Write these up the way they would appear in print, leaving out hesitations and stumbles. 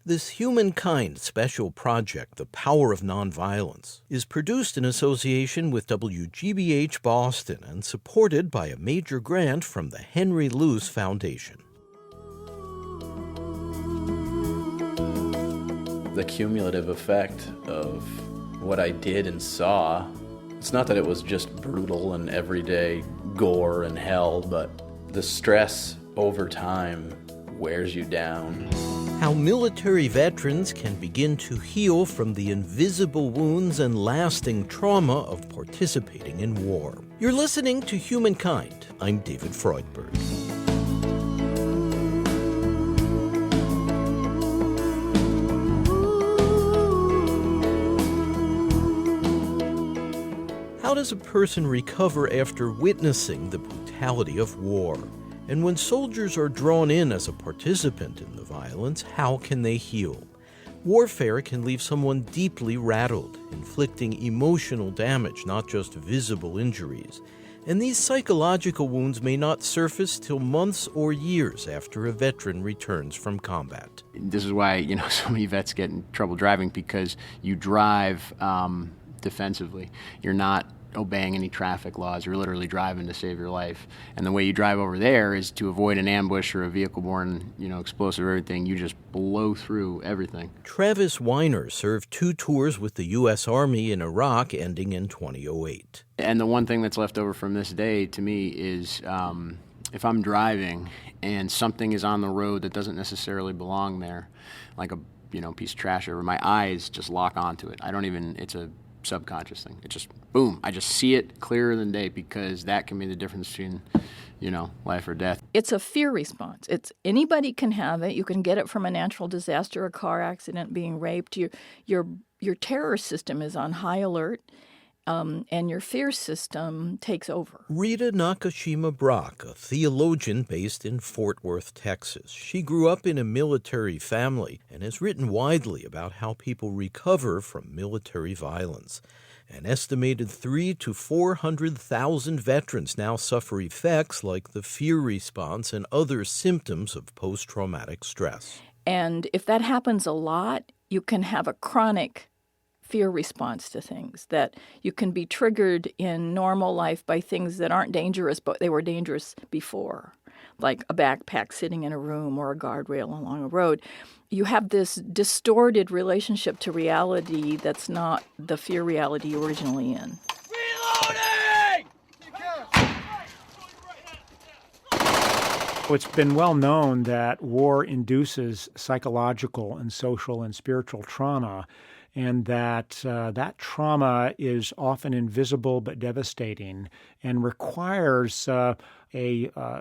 This Humankind special project, The Power of Nonviolence, is produced in association with WGBH Boston and supported by a major grant from the Henry Luce Foundation. The cumulative effect of what I did and saw, it's not that it was just brutal and everyday gore and hell, but the stress over time wears you down. How military veterans can begin to heal from the invisible wounds and lasting trauma of participating in war. You're listening to Humankind. I'm David Freudberg. How does a person recover after witnessing the brutality of war? And when soldiers are drawn in as a participant in the violence, how can they heal? Warfare can leave someone deeply rattled, inflicting emotional damage, not just visible injuries. And these psychological wounds may not surface till months or years after a veteran returns from combat. This is why, so many vets get in trouble driving, because you drive defensively. You're not obeying any traffic laws. You're literally driving to save your life. And the way you drive over there is to avoid an ambush or a vehicle-borne, explosive or everything. You just blow through everything. Travis Weiner served 2 tours with the U.S. Army in Iraq, ending in 2008. And the one thing that's left over from this day to me is if I'm driving and something is on the road that doesn't necessarily belong there, like a piece of trash, or my eyes just lock onto it. It's a subconscious thing. It just, boom, I just see it clearer than day, because that can be the difference between, life or death. It's a fear response. Anybody can have it. You can get it from a natural disaster, a car accident, being raped. Your terror system is on high alert, and your fear system takes over. Rita Nakashima Brock, a theologian based in Fort Worth, Texas. She grew up in a military family and has written widely about how people recover from military violence. An estimated 300,000 to 400,000 veterans now suffer effects like the fear response and other symptoms of post-traumatic stress. And if that happens a lot, you can have a chronic fear response to things, that you can be triggered in normal life by things that aren't dangerous, but they were dangerous before, like a backpack sitting in a room or a guardrail along a road. You have this distorted relationship to reality that's not the fear reality you're originally in. Reloading! It's been well known that war induces psychological and social and spiritual trauma, and that that trauma is often invisible but devastating and requires a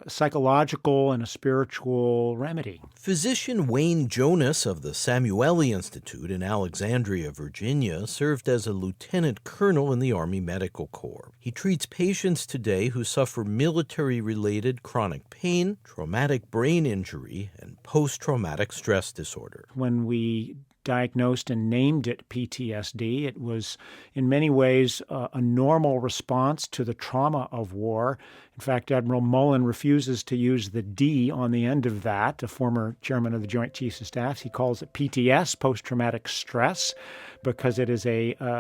psychological and a spiritual remedy. Physician Wayne Jonas of the Samueli Institute in Alexandria, Virginia, served as a lieutenant colonel in the Army Medical Corps. He treats patients today who suffer military-related chronic pain, traumatic brain injury, and post-traumatic stress disorder. When we diagnosed and named it PTSD, it was in many ways a normal response to the trauma of war. In fact, Admiral Mullen refuses to use the D on the end of that, a former chairman of the Joint Chiefs of Staff. He calls it PTS, post-traumatic stress, because it is a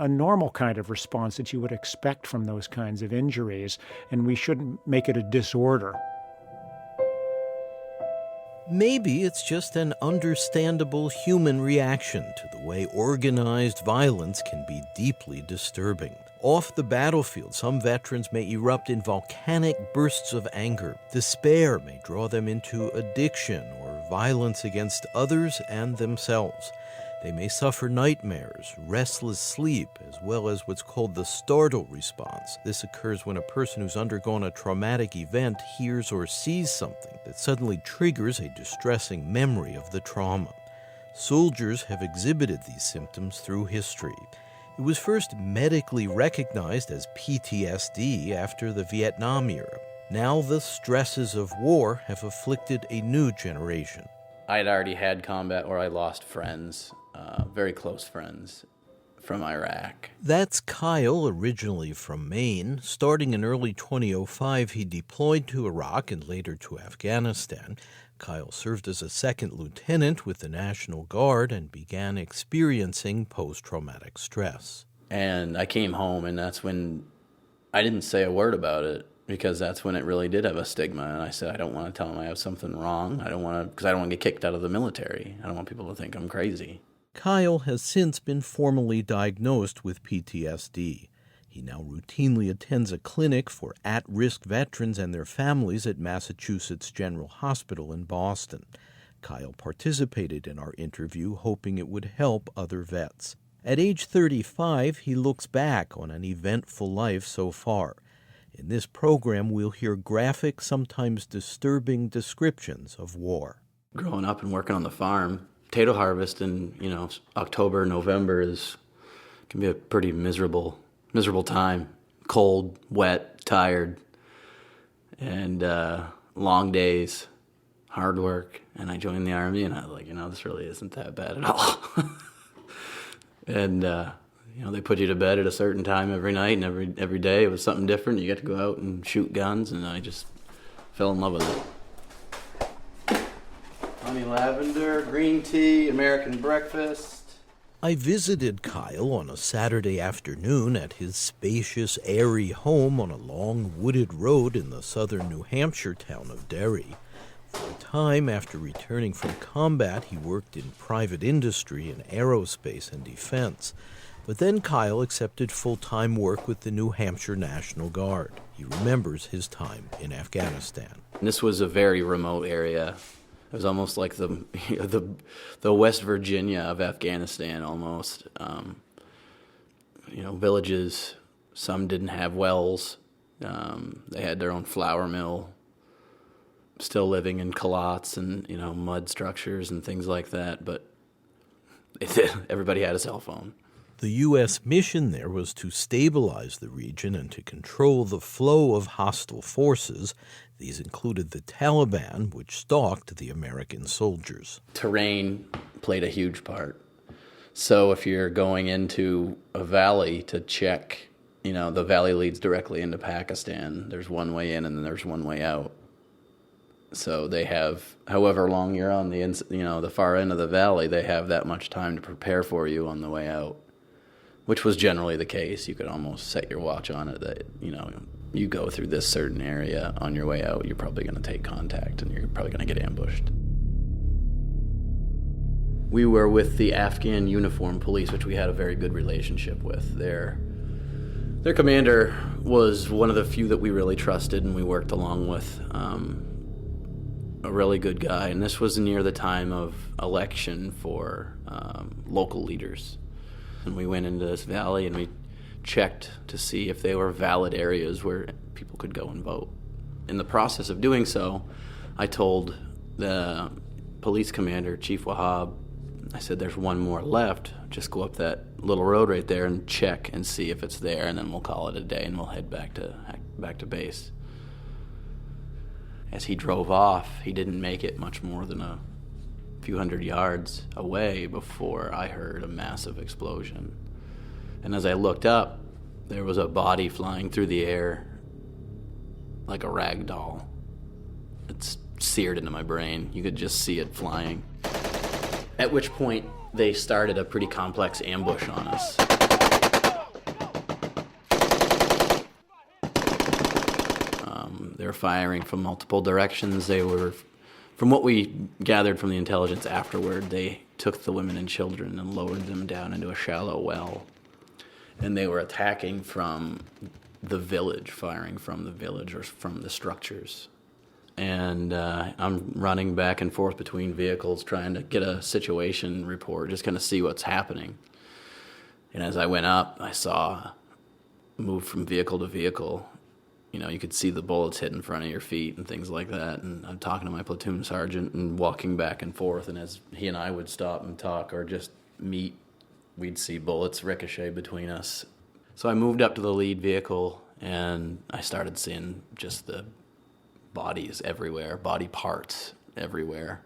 normal kind of response that you would expect from those kinds of injuries, and we shouldn't make it a disorder. Maybe it's just an understandable human reaction to the way organized violence can be deeply disturbing. Off the battlefield, some veterans may erupt in volcanic bursts of anger. Despair may draw them into addiction or violence against others and themselves. They may suffer nightmares, restless sleep, as well as what's called the startle response. This occurs when a person who's undergone a traumatic event hears or sees something that suddenly triggers a distressing memory of the trauma. Soldiers have exhibited these symptoms through history. It was first medically recognized as PTSD after the Vietnam era. Now the stresses of war have afflicted a new generation. I had already had combat where I lost friends, very close friends. from Iraq. That's Kyle, originally from Maine. Starting in early 2005, he deployed to Iraq and later to Afghanistan. Kyle served as a second lieutenant with the National Guard and began experiencing post-traumatic stress. And I came home, and that's when I didn't say a word about it, because that's when it really did have a stigma. And I said, I don't want to tell them I have something wrong. Because I don't want to get kicked out of the military. I don't want people to think I'm crazy. Kyle has since been formally diagnosed with PTSD. He now routinely attends a clinic for at-risk veterans and their families at Massachusetts General Hospital in Boston. Kyle participated in our interview, hoping it would help other vets. At age 35, he looks back on an eventful life so far. In this program, we'll hear graphic, sometimes disturbing descriptions of war. Growing up and working on the farm, potato harvest in, October, November can be a pretty miserable time. Cold, wet, tired, and long days, hard work. And I joined the Army, and I was like, this really isn't that bad at all. And they put you to bed at a certain time every night, and every day it was something different. You get to go out and shoot guns, and I just fell in love with it. Honey lavender, green tea, American breakfast. I visited Kyle on a Saturday afternoon at his spacious, airy home on a long wooded road in the southern New Hampshire town of Derry. For a time after returning from combat, he worked in private industry in aerospace and defense. But then Kyle accepted full-time work with the New Hampshire National Guard. He remembers his time in Afghanistan. This was a very remote area. It was almost like the West Virginia of Afghanistan, almost. Villages. Some didn't have wells. They had their own flour mill. Still living in culottes and mud structures and things like that. But everybody had a cell phone. The U.S. mission there was to stabilize the region and to control the flow of hostile forces. These included the Taliban, which stalked the American soldiers. Terrain played a huge part. So if you're going into a valley to check, the valley leads directly into Pakistan. There's one way in and then there's one way out. So they have, however long you're on the far end of the valley, they have that much time to prepare for you on the way out, which was generally the case. You could almost set your watch on it that, you go through this certain area on your way out, you're probably going to take contact and you're probably going to get ambushed. We were with the Afghan Uniform Police, which we had a very good relationship with. Their commander was one of the few that we really trusted and we worked along with. A really good guy, and this was near the time of election for local leaders. And we went into this valley and we checked to see if they were valid areas where people could go and vote. In the process of doing so, I told the police commander, Chief Wahab, I said, there's one more left. Just go up that little road right there and check and see if it's there, and then we'll call it a day and we'll head back to base. As he drove off, he didn't make it much more than a few hundred yards away before I heard a massive explosion. And as I looked up, there was a body flying through the air like a rag doll. It's seared into my brain. You could just see it flying. At which point, they started a pretty complex ambush on us. They were firing from multiple directions. From what we gathered from the intelligence afterward, they took the women and children and lowered them down into a shallow well. And they were attacking from the village, firing from the village or from the structures. And I'm running back and forth between vehicles trying to get a situation report, just kind of see what's happening. And as I went up, I saw move from vehicle to vehicle. You could see the bullets hit in front of your feet and things like that. And I'm talking to my platoon sergeant and walking back and forth. And as he and I would stop and talk or just meet, we'd see bullets ricochet between us. So I moved up to the lead vehicle and I started seeing just the bodies everywhere, body parts everywhere.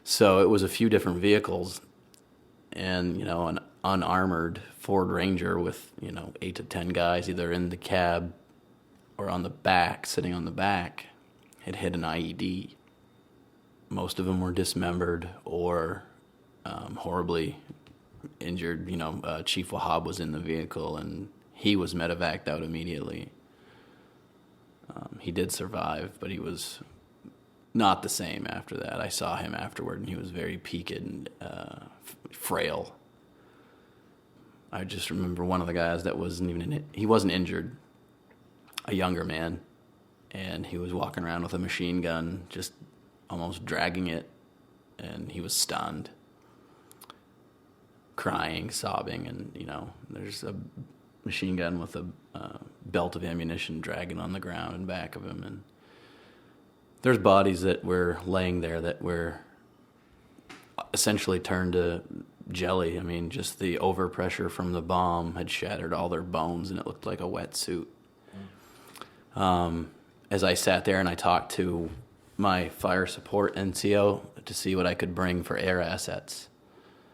So it was a few different vehicles. And, unarmored Ford Ranger with, 8 to 10 guys either in the cab or on the back, sitting on the back, had hit an IED. Most of them were dismembered or horribly injured. Chief Wahab was in the vehicle, and he was medevaced out immediately. He did survive, but he was not the same after that. I saw him afterward, and he was very peaked and frail. I just remember one of the guys that he wasn't injured, a younger man, and he was walking around with a machine gun, just almost dragging it, and he was stunned, crying, sobbing, and, there's a machine gun with a belt of ammunition dragging on the ground in back of him, and there's bodies that were laying there that were essentially turned to jelly. I mean, just the overpressure from the bomb had shattered all their bones, and it looked like a wetsuit. As I sat there and I talked to my fire support NCO to see what I could bring for air assets,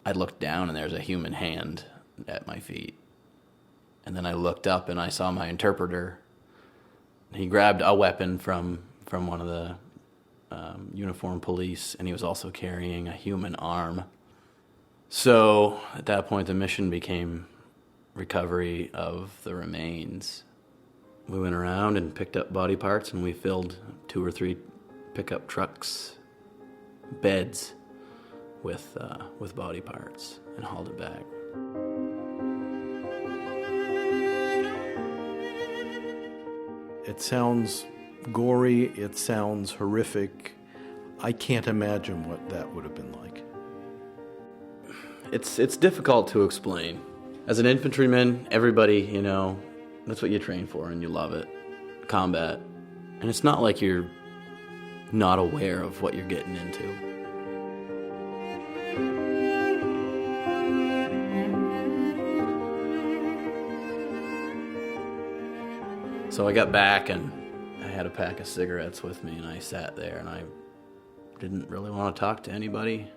I looked down and there's a human hand at my feet. And then I looked up and I saw my interpreter. He grabbed a weapon from one of the uniformed police, and he was also carrying a human arm. So at that point, the mission became recovery of the remains. We went around and picked up body parts, and we filled 2 or 3 pickup trucks, beds, with body parts, and hauled it back. It sounds gory, it sounds horrific. I can't imagine what that would have been like. It's difficult to explain. As an infantryman, everybody, that's what you train for and you love it, combat. And it's not like you're not aware of what you're getting into. So I got back and I had a pack of cigarettes with me, and I sat there and I didn't really want to talk to anybody.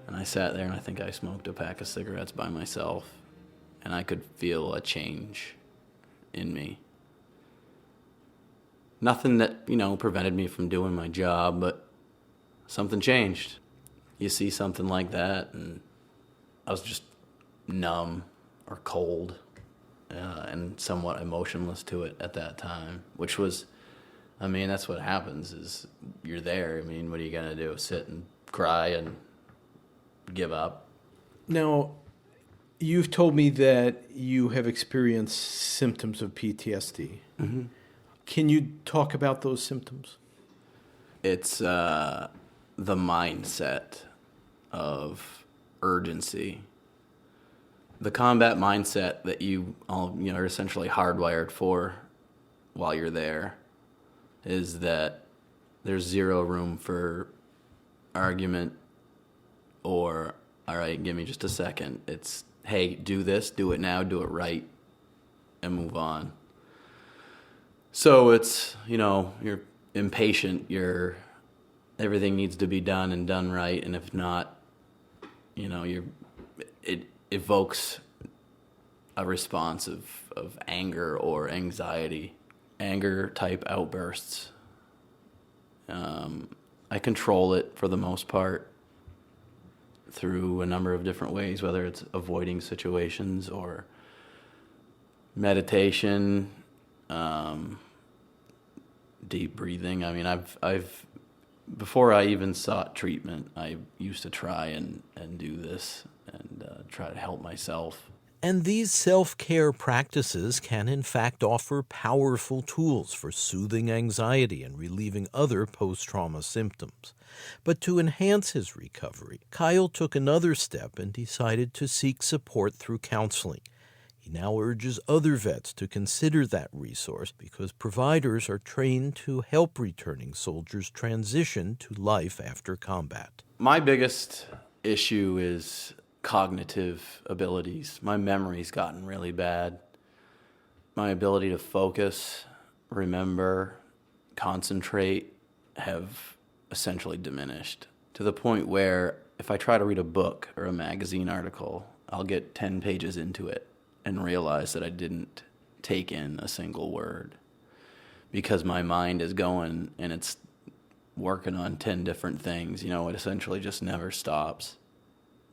And I sat there and I think I smoked a pack of cigarettes by myself, and I could feel a change in me. Nothing that, prevented me from doing my job, but something changed. You see something like that, and I was just numb or cold and somewhat emotionless to it at that time, which was, that's what happens is you're there. What are you going to do? Sit and cry and give up? Now, you've told me that you have experienced symptoms of PTSD. Mm-hmm. Can you talk about those symptoms? It's the mindset of urgency. The combat mindset that you all, are essentially hardwired for while you're there is that there's zero room for argument or, all right, give me just a second. It's, hey, do this, do it now, do it right, and move on. So it's, you're impatient, everything needs to be done and done right, and if not, it evokes a response of anger or anxiety, anger-type outbursts. I control it for the most part through a number of different ways, whether it's avoiding situations or meditation, deep breathing. I've before I even sought treatment, I used to try and do this and try to help myself. And these self-care practices can in fact offer powerful tools for soothing anxiety and relieving other post-trauma symptoms. But to enhance his recovery, Kyle took another step and decided to seek support through counseling. He now urges other vets to consider that resource because providers are trained to help returning soldiers transition to life after combat. My biggest issue is cognitive abilities. My memory's gotten really bad. My ability to focus, remember, concentrate have essentially diminished to the point where if I try to read a book or a magazine article, I'll get 10 pages into it and realize that I didn't take in a single word because my mind is going and it's working on 10 different things. It essentially just never stops.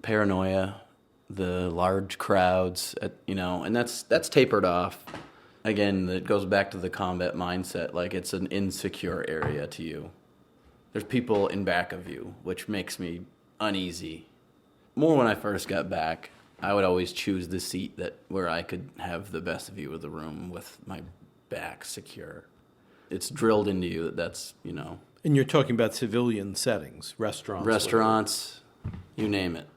Paranoia, the large crowds, and that's tapered off. Again, it goes back to the combat mindset, like it's an insecure area to you. There's people in back of you, which makes me uneasy. More when I first got back, I would always choose the seat where I could have the best view of the room with my back secure. It's drilled into you that's. And you're talking about civilian settings, restaurants, you name it.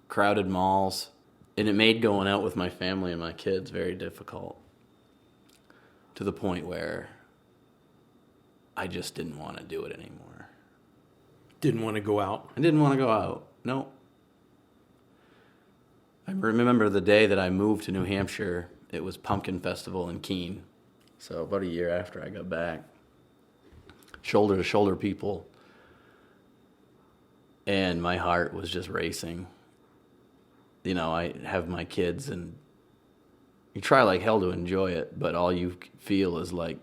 Crowded malls. And it made going out with my family and my kids very difficult. To the point where I just didn't want to do it anymore. Didn't want to go out? I didn't want to go out. No. I remember the day that I moved to New Hampshire. It was Pumpkin Festival in Keene. So about a year after I got back. Shoulder to shoulder people. And my heart was just racing. I have my kids and you try like hell to enjoy it, but all you feel is like,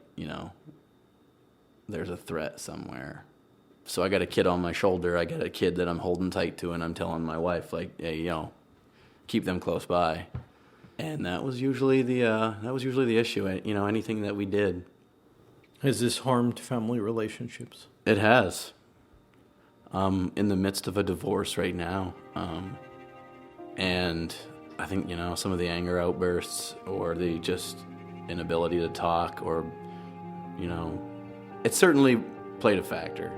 there's a threat somewhere. So I got a kid on my shoulder. I got a kid that I'm holding tight to, and I'm telling my wife, like, hey, keep them close by. And that was usually the issue. Anything that we did. Has this harmed family relationships? It has. In the midst of a divorce right now. And I think, some of the anger outbursts or the just inability to talk or, it certainly played a factor.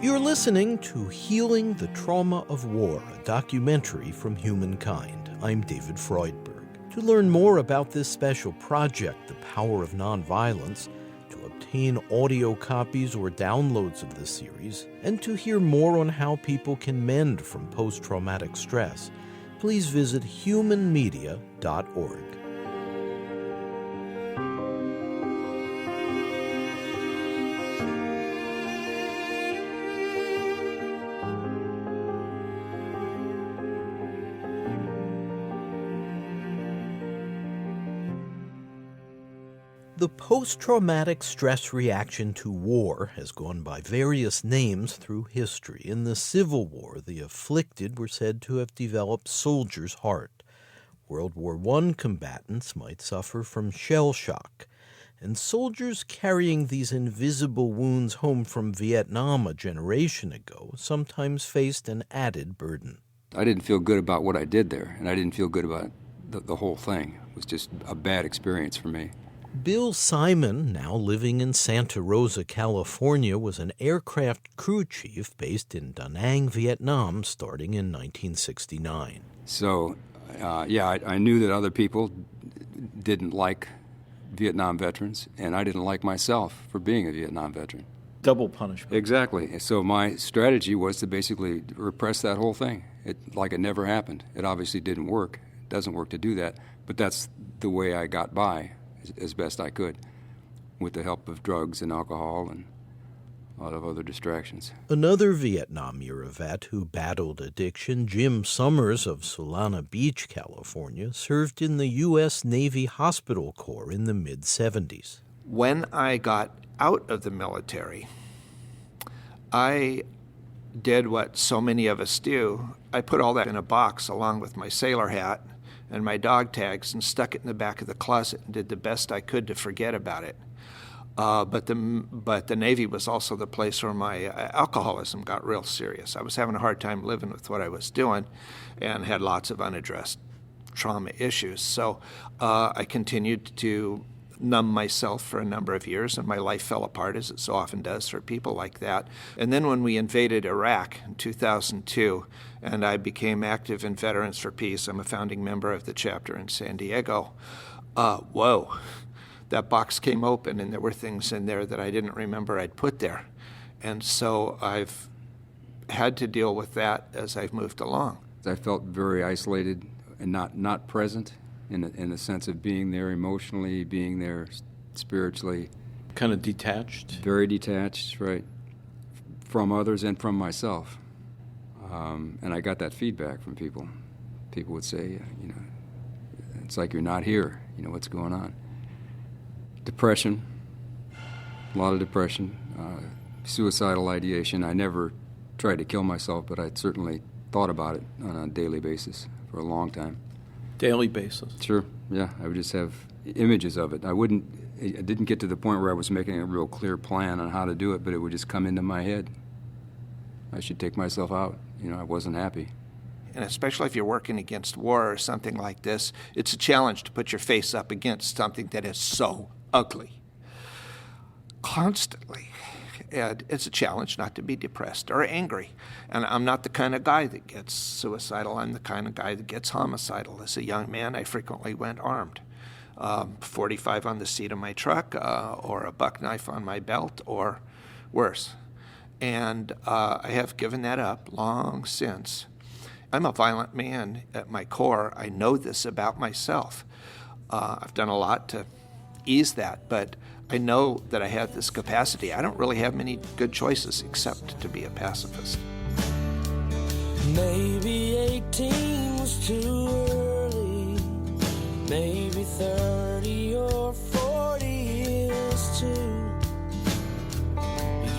You're listening to Healing the Trauma of War, a documentary from Humankind. I'm David Freudberg. To learn more about this special project, The Power of Nonviolence, to obtain audio copies or downloads of this series, and to hear more on how people can mend from post-traumatic stress, please visit humanmedia.org. The post-traumatic stress reaction to war has gone by various names through history. In the Civil War, the afflicted were said to have developed soldier's heart. World War I combatants might suffer from shell shock. And soldiers carrying these invisible wounds home from Vietnam a generation ago sometimes faced an added burden. I didn't feel good about what I did there, and I didn't feel good about the whole thing. It was just a bad experience for me. Bill Simon, now living in Santa Rosa, California, was an aircraft crew chief based in Da Nang, Vietnam, starting in 1969. So, I knew that other people didn't like Vietnam veterans, and I didn't like myself for being a Vietnam veteran. Double punishment. Exactly. So my strategy was to basically repress that whole thing, like it never happened. It obviously didn't work. It doesn't work to do that, but that's the way I got by as best I could with the help of drugs and alcohol and a lot of other distractions. Another Vietnam-era vet who battled addiction, Jim Summers of Solana Beach, California, served in the U.S. Navy Hospital Corps in the mid-'70s. When I got out of the military, I did what so many of us do. I put all that in a box along with my sailor hat and my dog tags and stuck it in the back of the closet and did the best I could to forget about it. But the Navy was also the place where my alcoholism got real serious. I was having a hard time living with what I was doing and had lots of unaddressed trauma issues. So I continued to numb myself for a number of years, and my life fell apart, as it so often does for people like that. And then when we invaded Iraq in 2002, and I became active in Veterans for Peace, I'm a founding member of the chapter in San Diego, that box came open, and there were things in there that I didn't remember I'd put there. And so I've had to deal with that as I've moved along. I felt very isolated and not present in the sense of being there emotionally, being there spiritually. Kind of detached? Very detached, right, from others and from myself. And I got that feedback from people. People would say, it's like you're not here. What's going on? Depression, a lot of depression, suicidal ideation. I never tried to kill myself, but I certainly thought about it on a daily basis for a long time. Daily basis? Sure, yeah. I would just have images of it. I didn't get to the point where I was making a real clear plan on how to do it, but it would just come into my head. I should take myself out. I wasn't happy. And especially if you're working against war or something like this, it's a challenge to put your face up against something that is so ugly. Constantly. And it's a challenge not to be depressed or angry. And I'm not the kind of guy that gets suicidal. I'm the kind of guy that gets homicidal. As a young man, I frequently went armed. 45 on the seat of my truck, or a buck knife on my belt, or worse. And I have given that up long since. I'm a violent man at my core. I know this about myself. I've done a lot to ease that, but I know that I have this capacity. I don't really have many good choices except to be a pacifist. Maybe 18 was too early. Maybe 30 or 40 years too.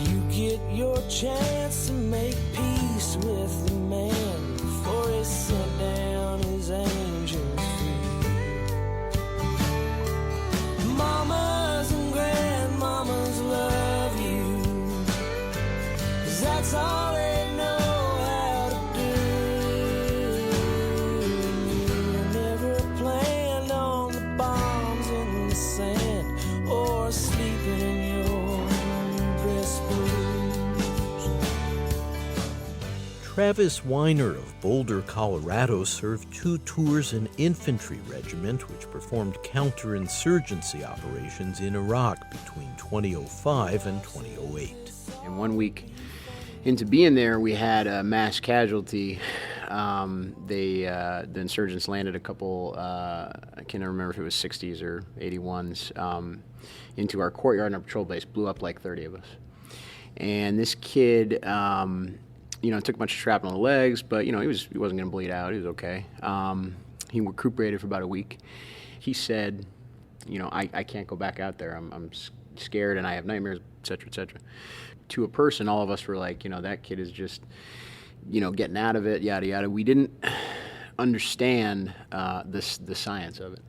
You get your chance to make peace with the man before he sent down his angels free. Mamas and grandmamas love you, 'cause that's all they know how to do. You never planned on the bombs in the sand or sleeping in your breast blues. Travis Weiner of Boulder, Colorado, served 2 tours in infantry regiment which performed counterinsurgency operations in Iraq between 2005 and 2008. And 1 week into being there, we had a mass casualty. The insurgents landed a couple, I can't remember if it was 60s or 81s, into our courtyard in our patrol base, blew up like 30 of us. And this kid, took a bunch of shrapnel in the legs, but, he wasn't going to bleed out. He was okay. He recuperated for about a week. He said, I can't go back out there. I'm scared and I have nightmares, et cetera, et cetera. To a person, all of us were like, that kid is just, getting out of it, yada, yada. We didn't understand the science of it.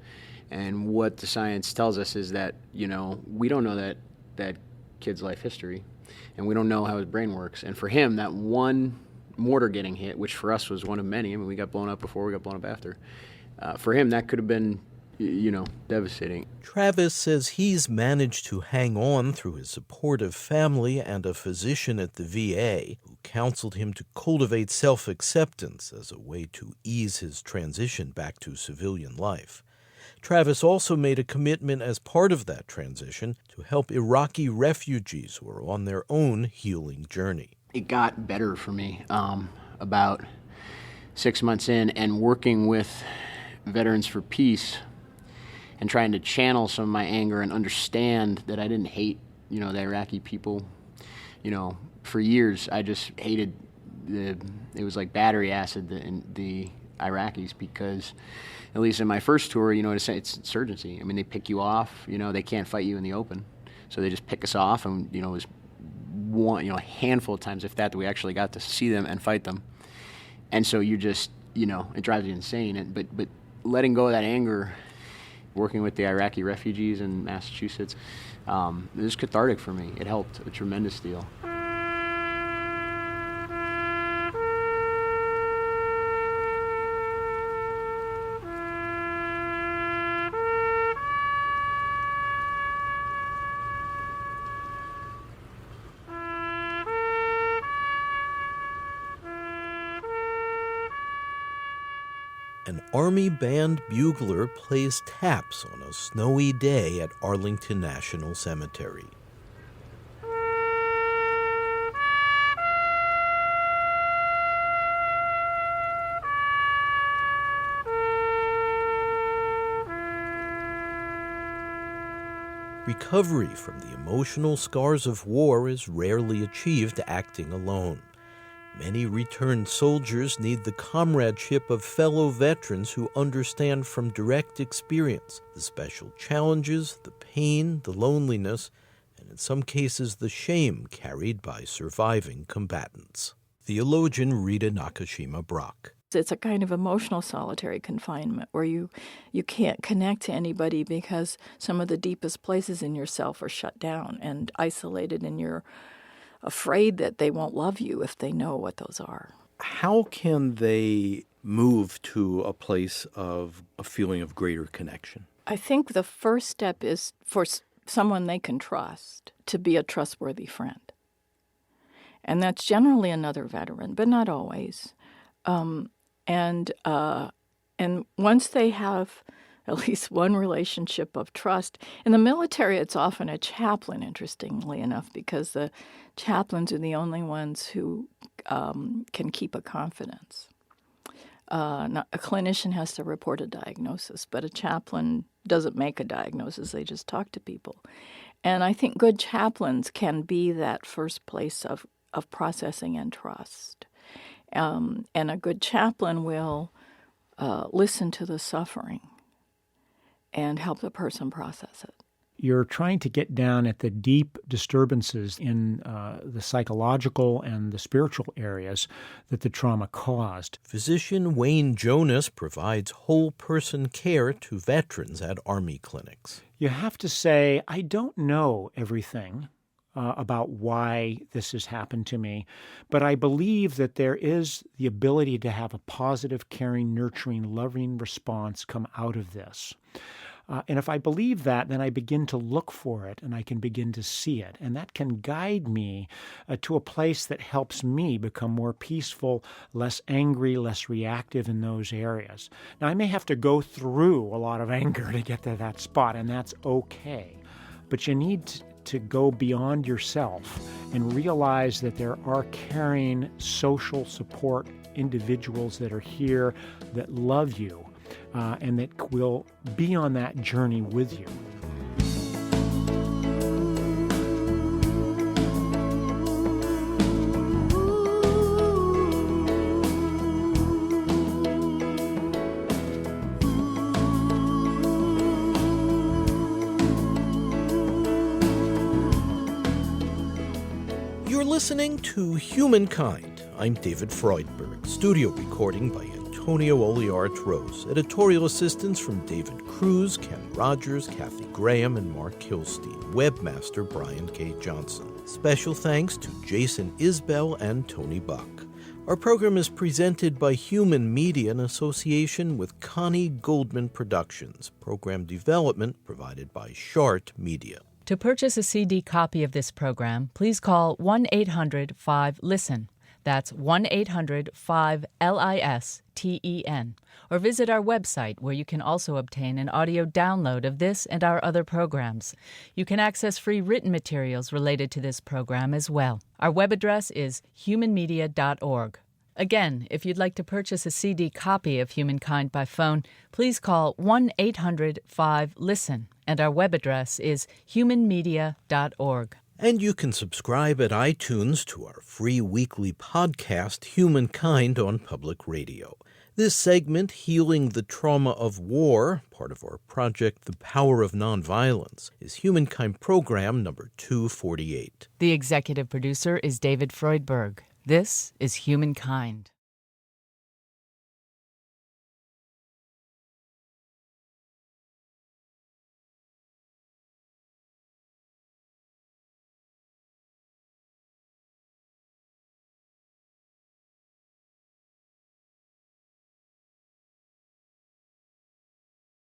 And what the science tells us is that, we don't know that kid's life history, and we don't know how his brain works. And for him, that one mortar getting hit, which for us was one of many, we got blown up before, we got blown up after. For him, that could have been, devastating. Travis says he's managed to hang on through his supportive family and a physician at the VA who counseled him to cultivate self-acceptance as a way to ease his transition back to civilian life. Travis also made a commitment as part of that transition to help Iraqi refugees who are on their own healing journey. It got better for me about 6 months in, and working with Veterans for Peace and trying to channel some of my anger and understand that I didn't hate, the Iraqi people. For years I just hated it was like battery acid in the Iraqis, because at least in my first tour, it's insurgency. They pick you off, they can't fight you in the open. So they just pick us off, and, it was one, a handful of times, if that we actually got to see them and fight them. And so you just, it drives you insane. But letting go of that anger, working with the Iraqi refugees in Massachusetts, it was cathartic for me. It helped a tremendous deal. An Army band bugler plays taps on a snowy day at Arlington National Cemetery. Recovery from the emotional scars of war is rarely achieved acting alone. Many returned soldiers need the comradeship of fellow veterans who understand from direct experience the special challenges, the pain, the loneliness, and in some cases the shame carried by surviving combatants. Theologian Rita Nakashima Brock. It's a kind of emotional solitary confinement where you can't connect to anybody because some of the deepest places in yourself are shut down and isolated, and you're afraid that they won't love you if they know what those are. How can they move to a place of a feeling of greater connection? I think the first step is for someone they can trust to be a trustworthy friend. And that's generally another veteran, but not always. And once they have at least one relationship of trust, in the military it's often a chaplain, interestingly enough, because the chaplains are the only ones who can keep a confidence. A clinician has to report a diagnosis, but a chaplain doesn't make a diagnosis, they just talk to people. And I think good chaplains can be that first place of processing and trust. And a good chaplain will listen to the suffering and help the person process it. You're trying to get down at the deep disturbances in the psychological and the spiritual areas that the trauma caused. Physician Wayne Jonas provides whole-person care to veterans at Army clinics. You have to say, I don't know everything about why this has happened to me, but I believe that there is the ability to have a positive, caring, nurturing, loving response come out of this. And if I believe that, then I begin to look for it and I can begin to see it. And that can guide me to a place that helps me become more peaceful, less angry, less reactive in those areas. Now, I may have to go through a lot of anger to get to that spot, and that's okay. But you need to go beyond yourself and realize that there are caring, social support individuals that are here that love you. And that will be on that journey with you. You're listening to Humankind. I'm David Freudberg, studio recording by Antonio Oliart-Rose, editorial assistance from David Cruz, Ken Rogers, Kathy Graham, and Mark Kilstein, webmaster Brian K. Johnson. Special thanks to Jason Isbell and Tony Buck. Our program is presented by Human Media in association with Connie Goldman Productions. Program development provided by Shart Media. To purchase a CD copy of this program, please call 1-800-5-LISTEN. That's 1-800-5-LISTEN. Or visit our website, where you can also obtain an audio download of this and our other programs. You can access free written materials related to this program as well. Our web address is humanmedia.org. Again, if you'd like to purchase a CD copy of Humankind by phone, please call 1-800-5-LISTEN, and our web address is humanmedia.org. And you can subscribe at iTunes to our free weekly podcast, Humankind on Public Radio. This segment, Healing the Trauma of War, part of our project The Power of Nonviolence, is Humankind Program number 248. The executive producer is David Freudberg. This is Humankind.